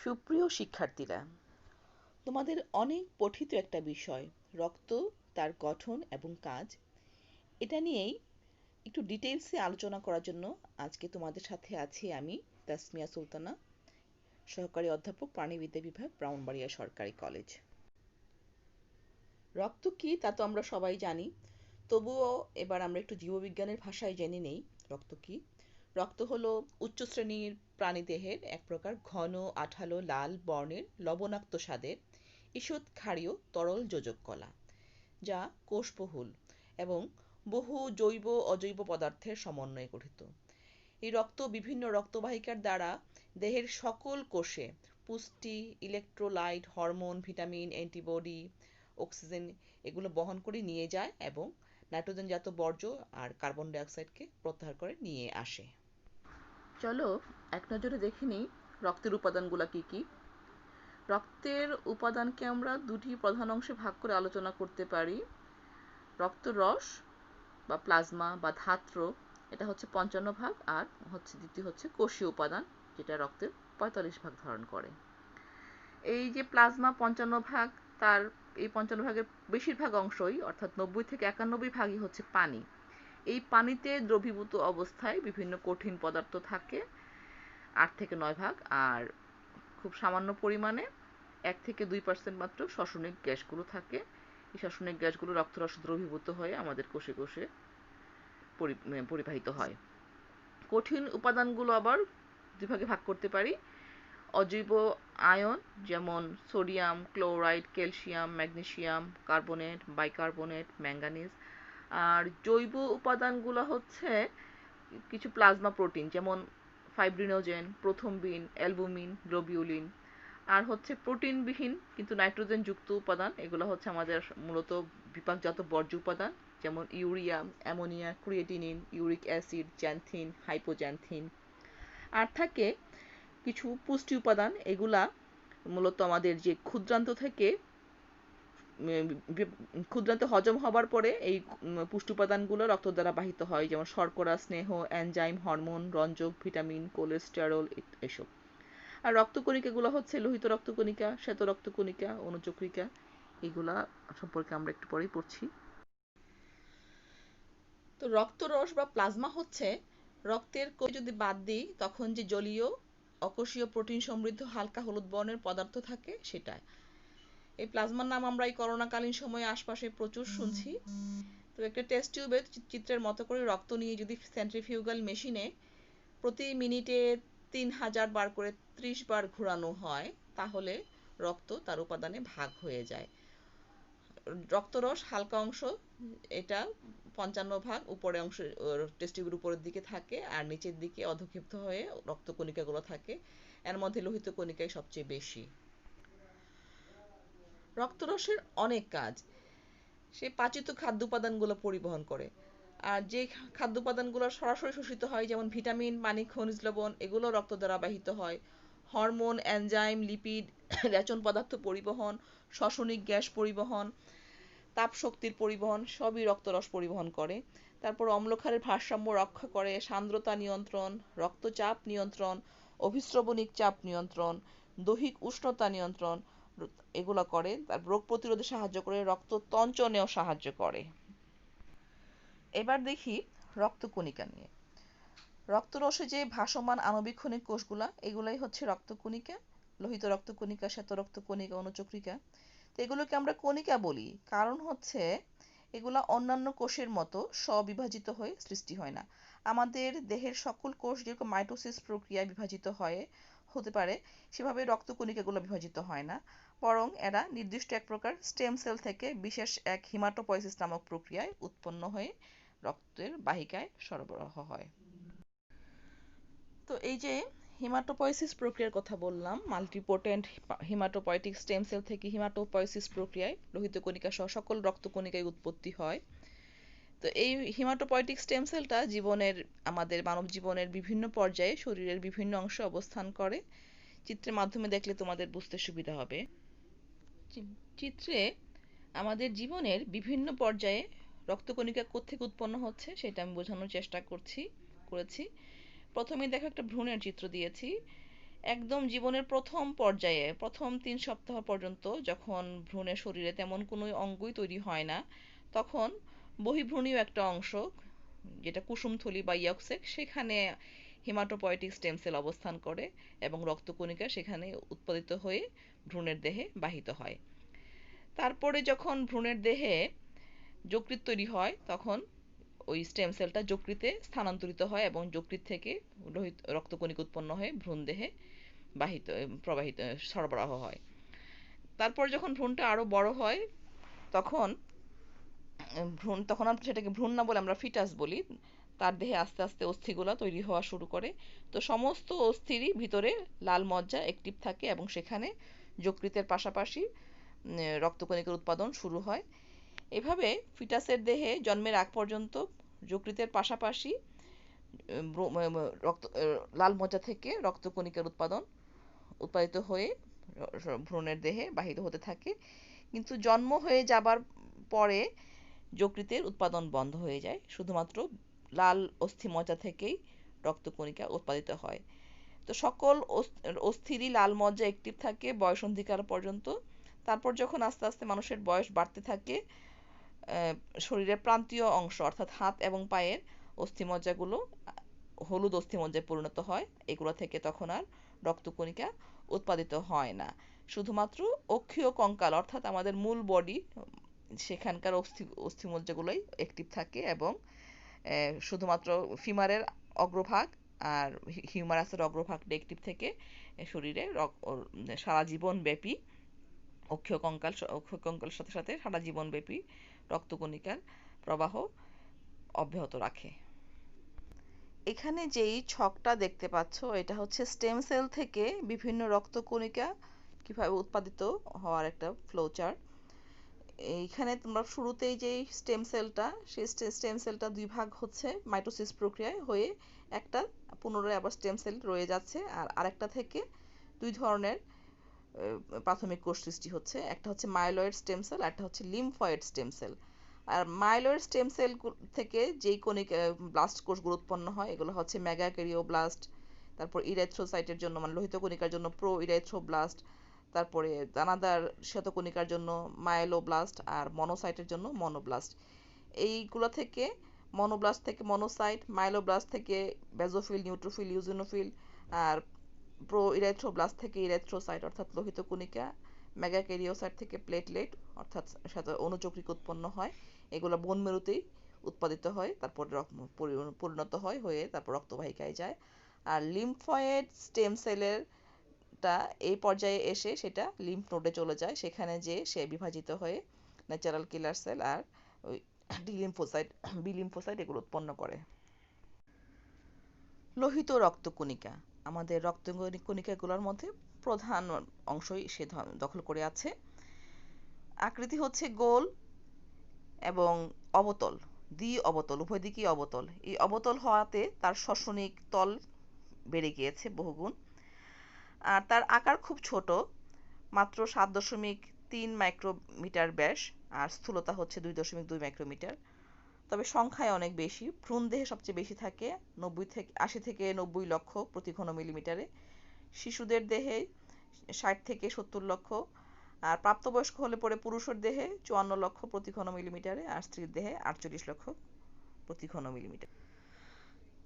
সুপ্রিয় শিক্ষার্থীরা, তোমাদের অনেক পঠিত একটা বিষয় রক্ত, তার গঠন এবং কাজ, এটা নিয়েই একটু ডিটেইলসে আলোচনা করার জন্য আজকে তোমাদের সাথে আছি আমি, তাসমিয়া সুলতানা, সহকারী অধ্যাপক, প্রাণিবিদ্যা বিভাগ, ব্রাহ্মণবাড়িয়া সরকারি কলেজ। রক্ত কী তা তো আমরা সবাই জানি, তবুও এবার আমরা একটু জীববিজ্ঞানের ভাষায় জেনে নেই রক্ত কী। রক্ত হলো উচ্চ শ্রেণীর প্রাণীদেহের এক প্রকার ঘন, আঠালো, লাল বর্ণের লবণাক্ত স্বাদের ঈষৎ ক্ষারীয় তরল যোজক কলা, যা কোষবহুল এবং বহু জৈব অজৈব পদার্থের সমন্বয়ে গঠিত। এই রক্ত বিভিন্ন রক্তবাহিকার দ্বারা দেহের সকল কোষে পুষ্টি, electrolyte, hormone, vitamin, antibody, oxygen এগুলো বহন করে নিয়ে যায় এবং নাইট্রোজেনজাত বর্জ্য আর কার্বন ডাইঅক্সাইডকে প্রত্যাহার করে নিয়ে আসে। চলো এক নজরে দেখে নিই রক্তের উপাদানগুলো কি কি। রক্তের উপাদানকে আমরা দুটি প্রধান অংশে ভাগ করে আলোচনা করতে পারি। রক্তরস বা প্লাজমা বা ধাত্র, এটা হচ্ছে ৫৫ ভাগ, আর দ্বিতীয় হচ্ছে কোষীয় উপাদান, যেটা রক্তের ৪৫ ভাগ ধারণ করে। এই যে প্লাজমা ৫৫ ভাগ, তার এই ৫৫ ভাগের বেশিরভাগ অংশই অর্থাৎ ৯০ থেকে ৯১ ভাগই হচ্ছে পানি। এই পানিতে দ্রবীভূত অবস্থায় বিভিন্ন কঠিন পদার্থ থাকে ৮ থেকে ৯ ভাগ, আর খুব সামান্য পরিমাণে ১ থেকে ২% মাত্র শ্বসনিক গ্যাসগুলো থাকে। এই শ্বসনিক গ্যাসগুলো রক্তরসে দ্রবীভূত হয়ে আমাদের কোষে কোষে পরিবাহিত হয়। কঠিন উপাদানগুলো আবার দুই ভাগে ভাগ করতে পারি। অজৈব আয়ন, যেমন sodium, chloride, calcium, magnesium, carbonate, bicarbonate, manganese. আর জৈব উপাদানগুলো হচ্ছে কিছু প্লাজমা প্রোটিন, যেমন ফাইব্রিনোজেন, প্রথমবিন, অ্যালবুমিন, গ্লোবিউলিন। আর হচ্ছে প্রোটিনবিহীন কিন্তু নাইট্রোজেন যুক্ত উপাদান, এগুলো হচ্ছে আমাদের মূলত বিপাকজাত বর্জ্য উপাদান, যেমন urea, ammonia, creatinine, uric acid, xanthine, hypoxanthine. আর থাকে কিছু পুষ্টি উপাদান, এগুলা মূলত আমাদের যে ক্ষুদ্রান্ত থেকে ক্ষুদ্রান্ত হজম হবার পরে এই পুষ্টি উপাদানগুলো রক্ত দ্বারা বাহিত হয়, যেমন শর্করা, স্নেহ, এনজাইম, হরমোন, রঞ্জক, ভিটামিন, কোলেস্টেরল এসব। আর রক্তকণিকাগুলো হচ্ছে লোহিত রক্তকণিকা, শ্বেত রক্তকণিকা, অনুচক্রিকা। এগুলা সম্পর্কে আমরা একটু পরেই পড়ছি। তো রক্তরস বা প্লাজমা হচ্ছে রক্তের যদি বাদ দিই তখন যে জলীয় অকোষীয় প্রোটিন সমৃদ্ধ হালকা হলুদ বর্ণের পদার্থ থাকে সেটা। এই প্লাজমার নাম আমরা এই করোনাকালীন সময়ে আশপাশে প্রচুর শুনছি। তো একটা টেস্ট টিউবে চিত্রের মতো করে রক্ত নিয়ে যদি সেন্ট্রিফিউগাল মেশিনে প্রতি মিনিটে ৩০০০ বার করে ৩০ বার ঘোরানো হয়, তাহলে রক্ত তার উপাদানে ভাগ হয়ে যায়। রক্তরস হালকা অংশ, এটা ৫৫ ভাগ উপরে অংশ টেস্ট টিউবের উপরের দিকে থাকে, আর নিচের দিকে অধঃক্ষিপ্ত হয়ে রক্তকণিকাগুলো থাকে। এর মধ্যে লোহিত কণিকাই সবচেয়ে বেশি। রক্তরসের অনেক কাজ। সে পাচিত খাদ্য উপাদানগুলো পরিবহন করে। আর যে খাদ্য উপাদানগুলো সরাসরি শোষিত হয়, যেমন ভিটামিন, পানি, খনিজ লবণ, এগুলো রক্ত দ্বারা বাহিত হয়। হরমোন, এনজাইম, লিপিড, রেচন পদার্থ পরিবহন, শ্বসনিক গ্যাস পরিবহন, তাপ শক্তির পরিবহন সবই রক্তরস পরিবহন করে। তারপর অম্লক্ষারের ভারসাম্য রক্ষা করে, সান্দ্রতা নিয়ন্ত্রণ, রক্তচাপ নিয়ন্ত্রণ, অভিস্রবণিক চাপ নিয়ন্ত্রণ, দৈহিক উষ্ণতা নিয়ন্ত্রণ এগুলো করে। তার রোগ প্রতিরোধে সাহায্য করে, রক্ত তঞ্চনেও সাহায্য করে। এবার দেখি রক্তকণিকা নিয়ে। রক্তরসে যে ভাসমান আণবিক ক্ষণিক কোষগুলা, এগুলাই হচ্ছে রক্তকণিকা। লোহিত রক্তকণিকা, শ্বেত রক্তকণিকা, অনুচক্রিকা। তো এগুলোকে আমরা কণিকা বলি, কারণ হচ্ছে এগুলা অন্যান্য কোষের মতো স্ববিভাজিত হয়ে সৃষ্টি হয় না। আমাদের দেহের সকল কোষ যেরকম মাইটোসিস প্রক্রিয়ায় বিভাজিত হতে পারে, সেভাবে রক্তকণিকাগুলো বিভাজিত হয় না, বরং এরা নির্দিষ্ট এক প্রকার স্টেম সেল থেকে বিশেষ এক হিমাটোপয়েসিস নামক প্রক্রিয়ায় উৎপন্ন হয়ে রক্তের বাহিকায় সরবরাহ হয়। তো এই যে হিমাটোপয়েসিস প্রক্রিয়ার কথা বললাম, মাল্টিপোটেন্ট হিমাটোপয়েটিক স্টেম সেল থেকে হিমাটোপয়েসিস প্রক্রিয়ায় লোহিত কণিকা সহ সকল রক্তকণিকায় উৎপত্তি হয়। তো এই হিমাটোপয়েটিক স্টেম সেলটা আমাদের মানব জীবনের বিভিন্ন পর্যায়ে শরীরের বিভিন্ন অংশে অবস্থান করে। চিত্রের মাধ্যমে দেখলে তোমাদের বুঝতে সুবিধা হবে। চিত্রে আমাদের জীবনের বিভিন্ন পর্যায়ে রক্তকণিকা কোত্থেকে উৎপন্ন হচ্ছে সেটা আমি বোঝানোর চেষ্টা করেছি। প্রথমে দেখো একটা ভ্রূণের চিত্র দিয়েছি। একদম জীবনের প্রথম পর্যায়ে প্রথম 3 সপ্তাহ পর্যন্ত যখন ভ্রূণের শরীরে তেমন কোনো অঙ্গই তৈরি হয় না, তখন বহির্ভ্রূণীয় একটা অংশ যেটা কুসুমথলি বা ইয়কসেক, সেখানে হেমাটোপয়েটিক স্টেম সেল অবস্থান করে এবং রক্তকণিকা সেখানে উৎপাদিত হয়ে ভ্রূণের দেহে বাহিত হয়। তারপরে যখন ভ্রূণের দেহে যকৃৎ তৈরি হয়, তখন ওই স্টেম সেলটা যকৃতে স্থানান্তরিত হয় এবং যকৃৎ থেকে রক্তকণিকা উৎপন্ন হয়ে ভ্রূণদেহে বাহিত প্রবাহিত সরবরাহ হয়। তারপর যখন ভ্রূণটা আরো বড় হয়, তখন তখন আমরা সেটাকে ভ্রূণ না বলে আমরা ফিটাস বলি। তার দেহে আস্তে আস্তে অস্থিগুলা তৈরি হওয়া শুরু করে। তো সমস্ত অস্থিরই ভিতরে লাল মজ্জা অ্যাক্টিভ থাকে এবং সেখানে যকৃতের পাশাপাশি রক্তকণিকার উৎপাদন শুরু হয়। এভাবে ফিটাসের দেহে জন্মের আগ পর্যন্ত যকৃতের পাশাপাশি রক্ত লাল মজ্জা থেকে রক্তকণিকার উৎপাদিত হয়ে ভ্রূণের দেহে বাহিত হতে থাকে। কিন্তু জন্ম হয়ে যাবার পরে যকৃতের উৎপাদন বন্ধ হয়ে যায়, শুধুমাত্র লাল অস্থিমজ্জা থেকেই রক্তকণিকা উৎপাদিত হয়। তো সকল অস্থিরই লাল মজ্জা অ্যাক্টিভ থাকে বয়সন্ধিকাল পর্যন্ত। তারপর যখন আস্তে আস্তে মানুষের বয়স বাড়তে থাকে, শরীরের প্রান্তীয় অংশ অর্থাৎ হাত এবং পায়ের অস্থিমজ্জাগুলো হলুদ অস্থিমজ্জায় পরিণত হয়। এগুলো থেকে তখন আর রক্তকণিকা উৎপাদিত হয় না। শুধুমাত্র অক্ষীয় কঙ্কাল অর্থাৎ আমাদের মূল বডি, সেখানকার অস্থিমজ্জাগুলোই অ্যাক্টিভ থাকে এবং শুধুমাত্র ফিমারের অগ্রভাগ আর হিউমারাসের অগ্রভাগটা অ্যাক্টিভ থেকে শরীরে সারা জীবন ব্যাপী অক্ষীয় কঙ্কালের সাথে সাথে সারা জীবন ব্যাপী রক্তকণিকার প্রবাহ অব্যাহত রাখে। এখানে যেই ছকটা দেখতে পাচ্ছ, এটা হচ্ছে স্টেম সেল থেকে বিভিন্ন রক্তকণিকা কিভাবে উৎপাদিত হওয়ার একটা ফ্লো চার্ট। এইখানে তোমরা শুরুতেই যে স্টেম সেলটা, সেই স্টেম সেলটা দুই ভাগ হচ্ছে মাইটোসিস প্রক্রিয়ায় হয়ে, একটা পুনরায় আবার স্টেম সেল রয়ে যাচ্ছে, আর আরেকটা থেকে দুই ধরনের প্রাথমিক কোষ সৃষ্টি হচ্ছে। একটা হচ্ছে মাইলয়েড স্টেম সেল, একটা হচ্ছে লিম্ফয়েড স্টেম সেল। আর মাইলয়েড স্টেম সেল থেকে যেই কণিকা ব্লাস্ট কোষগুলো উৎপন্ন হয়, এগুলো হচ্ছে মেগাক্যারিওব্লাস্ট, তারপর ইরেথ্রোসাইটের জন্য মানে লোহিত কণিকার জন্য প্রো ইরেথ্রোব্লাস্ট, তারপরে দানাদার শ্বেতকণিকার জন্য মাইলোব্লাস্ট, আর মনোসাইটের জন্য মনোব্লাস্ট। এইগুলো থেকে মনোব্লাস্ট থেকে মনোসাইট, মাইলোব্লাস্ট থেকে বেজোফিল, নিউট্রোফিল, ইউজিনোফিল, আর প্রো ইরেথ্রোব্লাস্ট থেকে ইরেথ্রোসাইট অর্থাৎ লোহিত কণিকা, মেগাক্যারিওসাইট থেকে প্লেটলেট অর্থাৎ অণুচক্রিকা উৎপন্ন হয়। এগুলো বোন মেরুতেই উৎপাদিত হয়, তারপর পরিণত হয়ে তারপর রক্তবাহিকায় যায়। আর লিম্ফয়েড স্টেম সেলের এই পর্যায়ে এসে সেটা লিম্ফ নোডে চলে যায়, সেখানে যে সে বিভাজিত হয়ে ন্যাচারাল কিলার সেল আর ওই বি লিম্ফোসাইট এগুলো উৎপন্ন করে। লোহিত রক্তকণিকা আমাদের রক্তকণিকাগুলোর মধ্যে প্রধান অংশই সে দখল করে আছে। আকৃতি হচ্ছে গোল এবং অবতল, অবতল, উভয় দিকেই অবতল। এই অবতল হওয়াতে তার শ্বসনিক তল বেড়ে গিয়েছে বহুগুণ। আর তার আকার খুব ছোট, মাত্র 7.3 মাইক্রোমিটার ব্যাস, আর স্থূলতা হচ্ছে 2.2 মাইক্রোমিটার। তবে সংখ্যায় অনেক বেশি। ভ্রূণ দেহে সবচেয়ে বেশি থাকে 80 থেকে 90 লক্ষ প্রতি ঘন মিলিমিটারে। শিশুদের দেহে 60 থেকে 70 লক্ষ, আর প্রাপ্তবয়স্ক হলে পরে পুরুষের দেহে 54 লক্ষ প্রতি ঘন মিলিমিটারে, আর স্ত্রীর দেহে 48 লক্ষ প্রতি ঘন মিলিমিটার।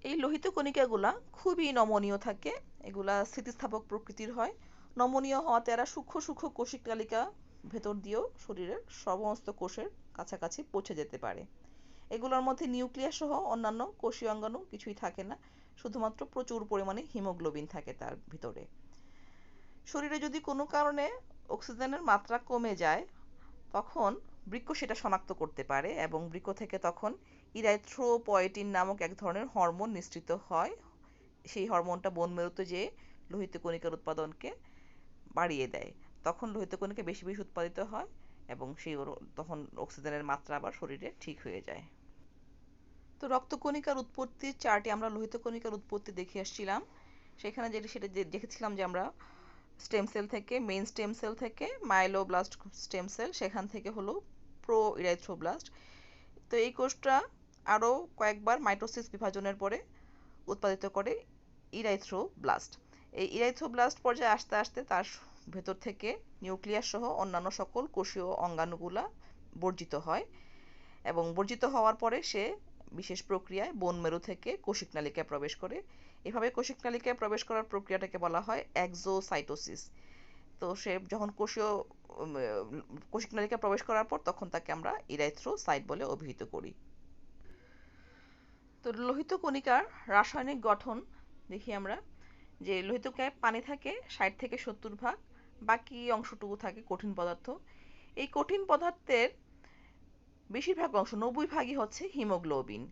এই লোহিত কণিকাগুলা খুবই নমনীয় থাকে, এগুলা স্থিতিস্থাপক প্রকৃতির হয়। নমনীয় হওয়াতে এরা সূক্ষ্ম সূক্ষ্ম কোষিক তালিকা ভেতর দিয়েও শরীরের সমস্ত কোষের কাছাকাছি পৌঁছে যেতে পারে। এগুলোর মধ্যে নিউক্লিয়াস সহ অন্যান্য কোষীয় অঙ্গাণু কিছুই থাকে না, শুধুমাত্র প্রচুর পরিমাণে হিমোগ্লোবিন থাকে তার ভিতরে। শরীরে যদি কোনো কারণে অক্সিজেনের মাত্রা কমে যায়, তখন বৃক্ক সেটা শনাক্ত করতে পারে এবং বৃক্ক থেকে তখন ইরাইথ্রোপয়েটিন নামক এক ধরনের হরমোন নিঃসৃত হয়। সেই হরমোনটা বোন মেরুতে যেয়ে লোহিত কণিকার উৎপাদনকে বাড়িয়ে দেয়। তখন লোহিত কণিকা বেশি বেশি উৎপাদিত হয় এবং তখন অক্সিজেনের মাত্রা আবার শরীরে ঠিক হয়ে যায়। তো রক্তকণিকার উৎপত্তির চার্টে আমরা লোহিত কণিকার উৎপত্তি দেখে আসছিলাম। সেখানে সেটা দেখেছিলাম যে আমরা স্টেম সেল থেকে, মেইন স্টেম সেল থেকে মাইলোব্লাস্ট স্টেম সেল, সেখান থেকে হলো প্রো ইরাইথ্রোব্লাস্ট। তো এই কোষটা আরও কয়েকবার মাইটোসিস বিভাজনের পরে উৎপাদিত করে ইরাইথ্রোব্লাস্ট। এই ইরাইথ্রোব্লাস্ট পর্যায়ে আস্তে আস্তে তার ভেতর থেকে নিউক্লিয়াস সহ অন্যান্য সকল কোষীয় অঙ্গাণুগুলা বর্জিত হয় এবং বর্জিত হওয়ার পরে সে বিশেষ প্রক্রিয়ায় বোন মেরু থেকে কোষিক নালিকায় প্রবেশ করে। এভাবে কোষিক নালিকায় প্রবেশ করার প্রক্রিয়াটাকে বলা হয় এক্সোসাইটোসিস। তো সে যখন কোষিক নালিকায় প্রবেশ করার পর তখন তাকে আমরা ইরাইথ্রোসাইট বলে অভিহিত করি। তো লোহিত কণিকার রাসায়নিক গঠন দেখি আমরা, যে লোহিত কণিকায় পানি থাকে 60 থেকে 70 ভাগ, বাকি অংশটুকু থাকে কঠিন পদার্থ। এই কঠিন পদার্থের বেশিরভাগ অংশ 90 ভাগই হচ্ছে হিমোগ্লোবিন,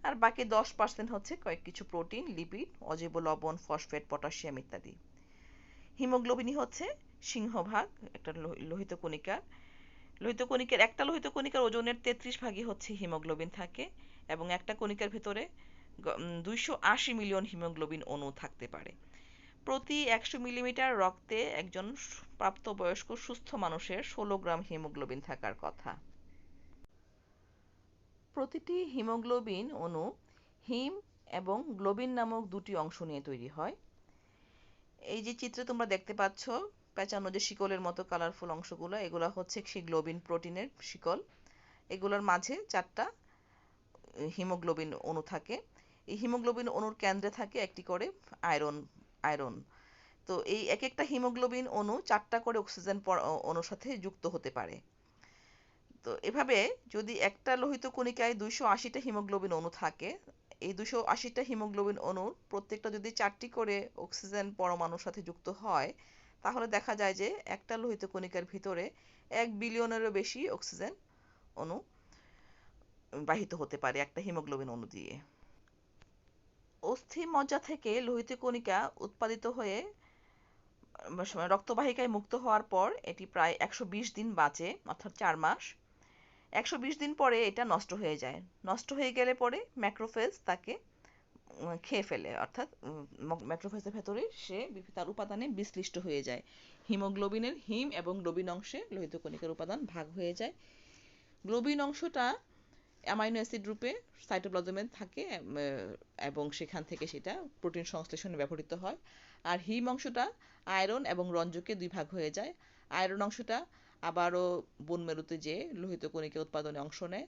আর বাকি 10% হচ্ছে কয়েক কিছু প্রোটিন, লিপিড, অজৈব লবণ, ফসফেট, পটাশিয়াম ইত্যাদি। হিমোগ্লোবিনই হচ্ছে সিংহভাগ একটা লোহিত কণিকার। একটা লোহিত কণিকার ওজনের 33 ভাগই হচ্ছে হিমোগ্লোবিন থাকে, এবং একটা কণিকার ভেতরে 280 মিলিয়ন হিমোগ্লোবিন অণু থাকতে পারে। প্রতি 100 মিলিমিটার রক্তে একজন প্রাপ্তবয়স্ক সুস্থ মানুষের 16 গ্রাম হিমোগ্লোবিন থাকার কথা। প্রতিটি হিমোগ্লোবিন অণু হিম এবং গ্লোবিন নামক দুটি অংশ নিয়ে তৈরি হয়। এই যে চিত্রে তোমরা দেখতে পাচ্ছ পেঁচানো যে শিকলের মতো কালারফুল অংশগুলো, এগুলো হচ্ছে সেই গ্লোবিন প্রোটিনের শিকল। এগুলোর মাঝে 4টা হিমোগ্লোবিন অণু থাকে। এই হিমোগ্লোবিন অণুর কেন্দ্রে থাকে একটি করে আয়রন। তো এই এক একটা হিমোগ্লোবিন অণু 4টা করে অক্সিজেন অণুর সাথে যুক্ত হতে পারে। তো এভাবে যদি একটা লোহিত কণিকায় 280টা হিমোগ্লোবিন অণু থাকে, এই 280টা হিমোগ্লোবিন অণুর প্রত্যেকটা যদি 4টি করে অক্সিজেন পরমাণুর সাথে যুক্ত হয়, তাহলে দেখা যায় যে একটা লোহিত কণিকার ভিতরে 1 বিলিয়নেরও বেশি অক্সিজেন অণু বাহিত হতে পারে একটা হিমোগ্লোবিন অণু দিয়ে। অস্থি মজ্জা থেকে লোহিত কণিকা উৎপাদিত হয়ে রক্তবাহিকায় মুক্ত হওয়ার পর এটি প্রায় 120 দিন বাঁচে, অর্থাৎ 4 মাস। 120 দিন পরে এটা নষ্ট হয়ে যায়। নষ্ট হয়ে গেলে পরে ম্যাক্রোফেজ তাকে খেয়ে ফেলে, অর্থাৎ ম্যাক্রোফেজের ভেতরে সে তার উপাদানে বিশ্লিষ্ট হয়ে যায়। হিমোগ্লোবিনের হিম এবং গ্লোবিন অংশে লোহিত কণিকার উপাদান ভাগ হয়ে যায়। গ্লোবিন অংশটা অ্যামাইনো অ্যাসিড রূপে সাইটোপ্লাজমে থাকে এবং সেখান থেকে সেটা প্রোটিন সংশ্লেষণে ব্যবহৃত হয়। আর হিম অংশটা আয়রন এবং রঞ্জকে 2 ভাগ হয়ে যায়। আয়রন অংশটা আবারও বোন মেরুতে যে লোহিত কণিকা উৎপাদনে অংশ নেয়,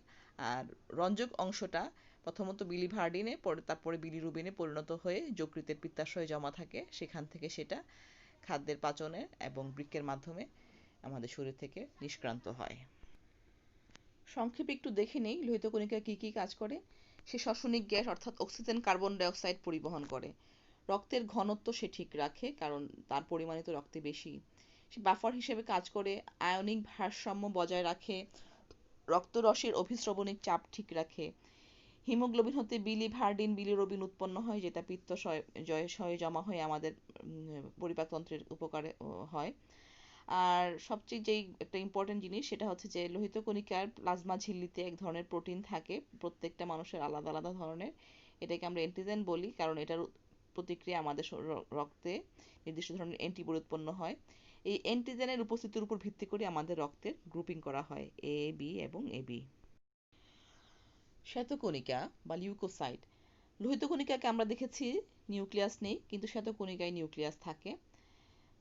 আর রঞ্জক অংশটা প্রথমত বিলিভার্ডিনে, তারপরে বিলিরুবিনে পরিণত হয়ে যকৃতের পিত্তাশয়ে জমা থাকে। সেখান থেকে সেটা খাদ্যের পাচনে এবং বৃক্কের মাধ্যমে আমাদের শরীর থেকে নিষ্ক্রান্ত হয়। সংক্ষেপে একটু দেখে নেই লোহিত কণিকা কি কি কাজ করে। সে শ্বসনিক গ্যাস অর্থাৎ অক্সিজেন, কার্বন ডাইঅক্সাইড পরিবহন করে। রক্তের ঘনত্ব সে ঠিক রাখে, কারণ তার পরিমাণে তো রক্তে বেশি। সে বাফার হিসেবে কাজ করে, আয়নিক ভারসাম্য বজায় রাখে, রক্তরসের অভিস্রবণিক চাপ ঠিক রাখে। হিমোগ্লোবিন হতে বিলিভার্ডিন, বিলিরুবিন উৎপন্ন হয়, যেটা পিত্তাশয়ে জমা হয়ে আমাদের পরিপাকতন্ত্রের উপকারে হয়। আর সবচেয়ে যেই একটা ইম্পর্টেন্ট জিনিস সেটা হচ্ছে যে লোহিত কণিকার প্লাজমা ঝিল্লিতে এক ধরনের প্রোটিন থাকে, প্রত্যেকটা মানুষের আলাদা আলাদা ধরনের। এটাকে আমরা অ্যান্টিজেন বলি, কারণ এটার প্রতিক্রিয়া আমাদের রক্তে নির্দিষ্ট ধরনের অ্যান্টিবডি উৎপন্ন হয়। এই অ্যান্টিজেনের উপস্থিতির উপর ভিত্তি করে আমাদের রক্তের গ্রুপিং করা হয় এ, বি এবং এবি। শ্বেতকণিকা বা লিউকোসাইট। লোহিত কণিকাকে আমরা দেখেছি নিউক্লিয়াস নেই, কিন্তু শ্বেতকণিকায় নিউক্লিয়াস থাকে।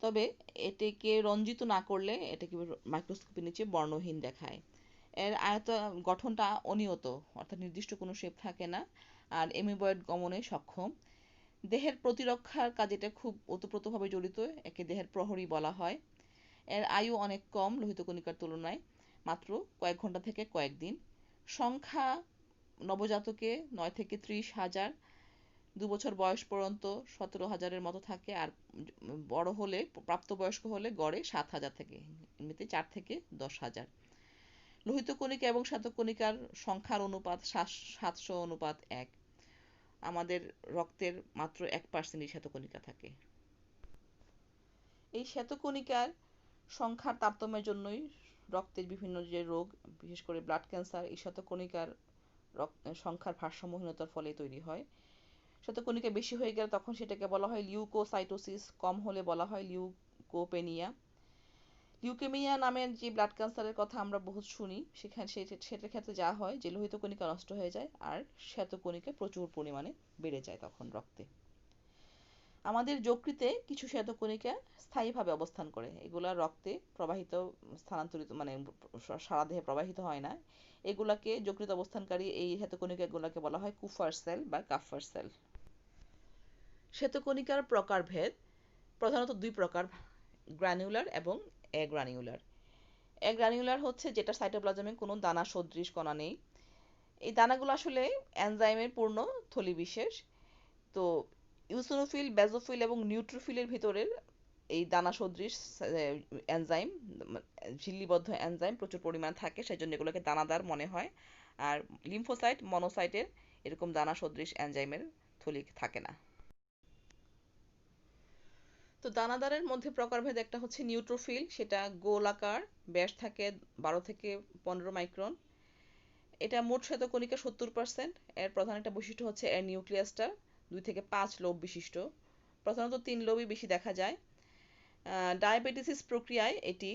তবে এটাকে রঞ্জিত না করলে এটাকে মাইক্রোস্কোপের নিচে বর্ণহীন দেখায়। এর গঠনটা অনিয়ত, অর্থাৎ নির্দিষ্ট কোনো শেপ থাকে না, আর অ্যামিবয়েড গমনে সক্ষম। দেহের প্রতিরক্ষার কাজে এটা খুব ওতপ্রোতভাবে জড়িত, একে দেহের প্রহরী বলা হয়। এর আয়ু অনেক কম লোহিত কণিকার তুলনায়, মাত্র কয়েক ঘন্টা থেকে কয়েকদিন। সংখ্যা নবজাতকে 9 থেকে 30,000, 2 বছর বয়স পর্যন্ত 17,000-এর মতো থাকে, আর বড় হলে প্রাপ্তবয়স্ক হলে গড়ে 7,000 থেকে, এমনিতে 4 থেকে 10,000। লোহিত কণিকা এবং শ্বেতকণিকার সংখ্যার অনুপাত 700:1। আমাদের রক্তের মাত্র 1%ই শ্বেতকণিকা থাকে। এই শ্বেতকণিকার সংখ্যার তারতম্যের জন্যই রক্তের বিভিন্ন যে রোগ, বিশেষ করে ব্লাড ক্যান্সার, এই শ্বেতকণিকার সংখ্যার ভারসাম্যহীনতার ফলে তৈরি হয়। শ্বেতকণিকা বেশি হয়ে গেলে তখন সেটাকে বলা হয় লিউকোসাইটোসিস, কম হলে বলা হয় লিউকোপেনিয়া। লিউকেমিয়া নামের যে ব্লাড ক্যান্সারের কথা আমরা বহুত শুনি, সেটার ক্ষেত্রে যা হয় যে লোহিত কণিকা নষ্ট হয়ে যায় আর শ্বেতকণিকা প্রচুর পরিমাণে বেড়ে যায় তখন রক্তে। আমাদের যকৃতে কিছু শ্বেতকণিকা স্থায়ীভাবে অবস্থান করে, এগুলা রক্তে প্রবাহিত স্থানান্তরিত মানে সারা দেহে প্রবাহিত হয় না। এগুলাকে যকৃত অবস্থানকারী এই শ্বেতকণিকাগুলোকে বলা হয় কুফার সেল বা কাফার সেল। শ্বেতকণিকার প্রকারভেদ প্রধানত দুই প্রকার, গ্রানুলার এবং অ্যাগ্রানুলার। অ্যাগ্রানুলার হচ্ছে যেটা সাইটোপ্লাজমে কোনো দানা সদৃশ কণা নেই। এই দানাগুলো আসলে এনজাইমের পূর্ণ থলিবিশেষ। তো ইউসিনোফিল, বেজোফিল এবং নিউট্রোফিলের ভিতরের এই দানা সদৃশ এনজাইম, ঝিল্লিবদ্ধ এনজাইম প্রচুর পরিমাণে থাকে, সেই জন্য এগুলোকে দানাদার মনে হয়। আর লিম্ফোসাইট, মনোসাইটের এরকম দানা সদৃশ এনজাইমের থলি থাকে না। তো দানাদারের মধ্যে প্রকারভেদ একটা হচ্ছে নিউট্রোফিল, সেটা গোলাকার, ব্যাস থাকে 12 থেকে 15 মাইক্রন। এটা মোট শ্বেতকণিকা 70%। এর প্রধান একটা বৈশিষ্ট্য হচ্ছে এর নিউক্লিয়াসটা 2 থেকে 5 লোব বিশিষ্ট, প্রধানত 3 লোবই বেশি দেখা যায়। ডায়াবেটিস প্রক্রিয়ায় এটি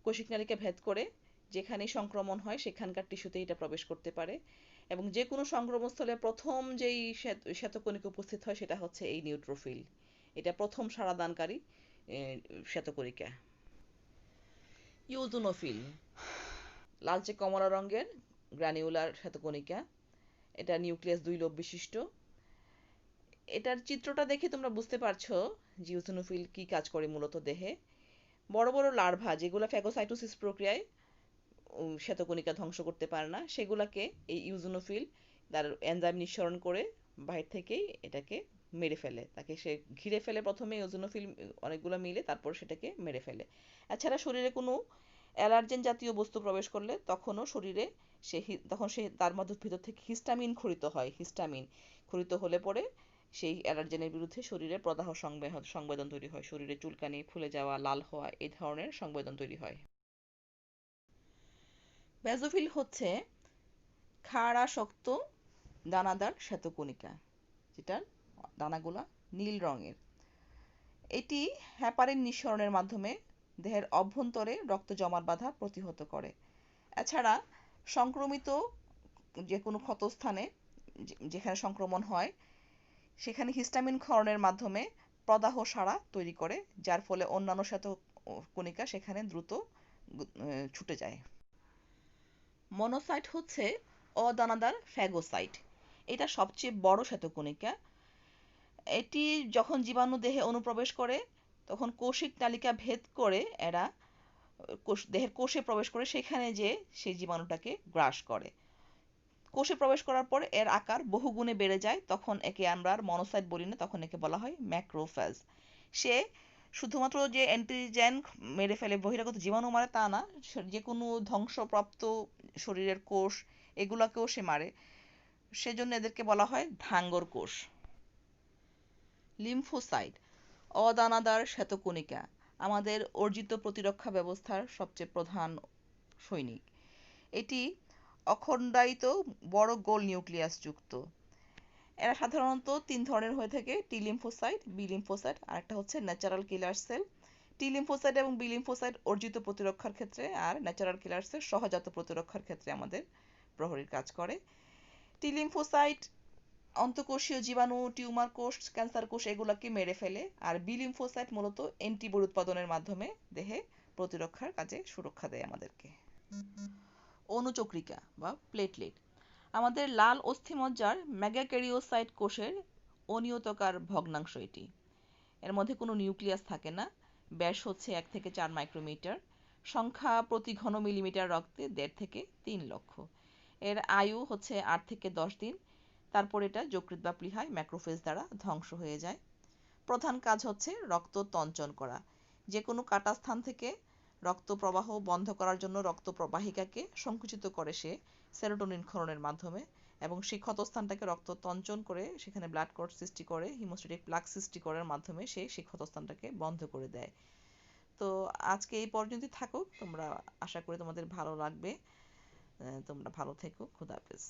কোষিক নালিকা ভেদ করে যেখানে সংক্রমণ হয় সেখানকার টিস্যুতে এটা প্রবেশ করতে পারে, এবং যে কোনো সংক্রমণস্থলে প্রথম যেই শ্বেতকণিকা উপস্থিত হয় সেটা হচ্ছে এই নিউট্রোফিল। এটা প্রথম সাড়াদানকারী শ্বেতকণিকা। ইওজোনোফিল লালচে কমলা রঙের গ্রানিউলার শ্বেতকণিকা, এটা নিউক্লিয়াস 2 লোব বিশিষ্ট। এটার চিত্রটা দেখে তোমরা বুঝতে পারছো যে ইওজোনোফিল কি কাজ করে মূলত দেহে। বড় বড় লার্ভা যেগুলো ফ্যাগোসাইটোসিস প্রক্রিয়ায় শ্বেতকণিকা ধ্বংস করতে পারে না, সেগুলাকে এই ইওজোনোফিল তার এনজাইম নিঃসরণ করে বাহির থেকেই এটাকে মেরে ফেলে, তাকে সে ঘিরে ফেলে প্রথমে ইওজোনোফিল অনেকগুলো মিলে, তারপর সেটাকে মেরে ফেলে। এছাড়া শরীরে কোনো অ্যালার্জেন জাতীয় বস্তু প্রবেশ করলে তখনও শরীরে তখন সে তার মধ্যে ভিতর থেকে হিস্টামিন ক্ষরিত হয়। হিস্টামিন ক্ষরিত হলে পরে সেই অ্যালার্জেনের বিরুদ্ধে শরীরে প্রদাহ সংবেদন তৈরি হয়, শরীরে চুলকানি, ফুলে যাওয়া, লাল হওয়া এই ধরনের সংবেদন তৈরি হয়। বেজোফিল হচ্ছে খাড়া শক্ত দানাদার শ্বেতকণিকা, যেটার দানাগুলা নীল রঙের। এটি হ্যাপারিন নিঃসরণের মাধ্যমে দেহের অভ্যন্তরে রক্ত জমাট বাঁধা প্রতিহত করে। এছাড়া সংক্রমিত যে কোনো ক্ষতস্থানে যেখানে সংক্রমণ হয় সেখানে হিস্টামিন ক্ষরণের মাধ্যমে প্রদাহ সাড়া তৈরি করে, যার ফলে অন্যান্য শ্বেতকণিকা সেখানে দ্রুত ছুটে যায়। মনোসাইট হচ্ছে অদানাদার ফ্যাগোসাইট, এটা সবচেয়ে বড় শ্বেতকণিকা। এটি যখন জীবাণু দেহে অনুপ্রবেশ করে তখন কোষিক নালিকা ভেদ করে এরা দেহের কোষে প্রবেশ করে, সেখানে যে সেই জীবাণুটাকে গ্রাস করে। কোষে প্রবেশ করার পর এর আকার বহুগুণে বেড়ে যায়, তখন একে আমরা আর মনোসাইট বলি না, তখন একে বলা হয় ম্যাক্রোফেজ। সে শুধুমাত্র যে অ্যান্টিজেন মেরে ফেলে, বহিরাগত জীবাণু মারে তা না, যে কোনো ধ্বংসপ্রাপ্ত শরীরের কোষ এগুলাকেও সে মারে, সেজন্য এদেরকে বলা হয় ধাঙ্গর কোষ। লিম্ফোসাইট অদানাদার শ্বেতকণিকা, আমাদের অর্জিত প্রতিরক্ষা ব্যবস্থার সবচেয়ে প্রধান সৈনিক। এটি অখণ্ডায়িত বড় গোল নিউক্লিয়াস যুক্ত। এরা সাধারণত 3 ধরনের হয়ে থাকে, টি লিম্ফোসাইট, বি লিম্ফোসাইট, আর একটা হচ্ছে ন্যাচারাল কিলার সেল। টি লিম্ফোসাইট এবং বি লিম্ফোসাইট অর্জিত প্রতিরক্ষার ক্ষেত্রে, আর ন্যাচারাল কিলার সেল সহজাত প্রতিরক্ষার ক্ষেত্রে আমাদের প্রহরীর কাজ করে। টি লিম্ফোসাইট অন্তঃকোষীয় জীবাণু, টিউমার কোষ, ক্যান্সার কোষ এগুলোকে মেরে ফেলে, আর বি লিম্ফোসাইট মূলত অ্যান্টিবডি উৎপাদনের মাধ্যমে দেহে প্রতিরক্ষার কাজে সুরক্ষা দেয় আমাদেরকে। অনুচক্রিকা বা প্লেটলেট আমাদের লাল অস্থিমজ্জার মেগাক্যারিওসাইট কোষের অনিয়তকার ভগ্নাংশ এটি। এর মধ্যে কোনো নিউক্লিয়াস থাকে না, ব্যাস হচ্ছে 1 থেকে 4 মাইক্রোমিটার, সংখ্যা প্রতি ঘন মিলিমিটার রক্তে 1.5 থেকে 3 লক্ষ। এর আয়ু হচ্ছে 8 থেকে 10 দিন, তারপর এটা যকৃৎ বা প্লীহায় ম্যাক্রোফেজ দ্বারা ধ্বংস হয়ে যায়। প্রধান কাজ হচ্ছে রক্ত তঞ্চন করা, যে কোনো কাটা স্থান থেকে রক্ত প্রবাহ বন্ধ করার জন্য রক্ত প্রবাহিকাকে সংকুচিত করে সে সেরোটোনিন ক্ষরণের মাধ্যমে, এবং সেই ক্ষতস্থানটাকে রক্ত তঞ্চন করে সেখানে ব্লাড ক্লট সৃষ্টি করে, হিমোস্ট্যাটিক প্লাক সৃষ্টি করার মাধ্যমে সেই ক্ষতস্থানটাকে বন্ধ করে দেয়। তো আজকে এই পর্যন্তই থাকুক, তোমরা আশা করি তোমাদের ভালো লাগবে। তোমরা ভালো থেকো, খুদা হাফেজ।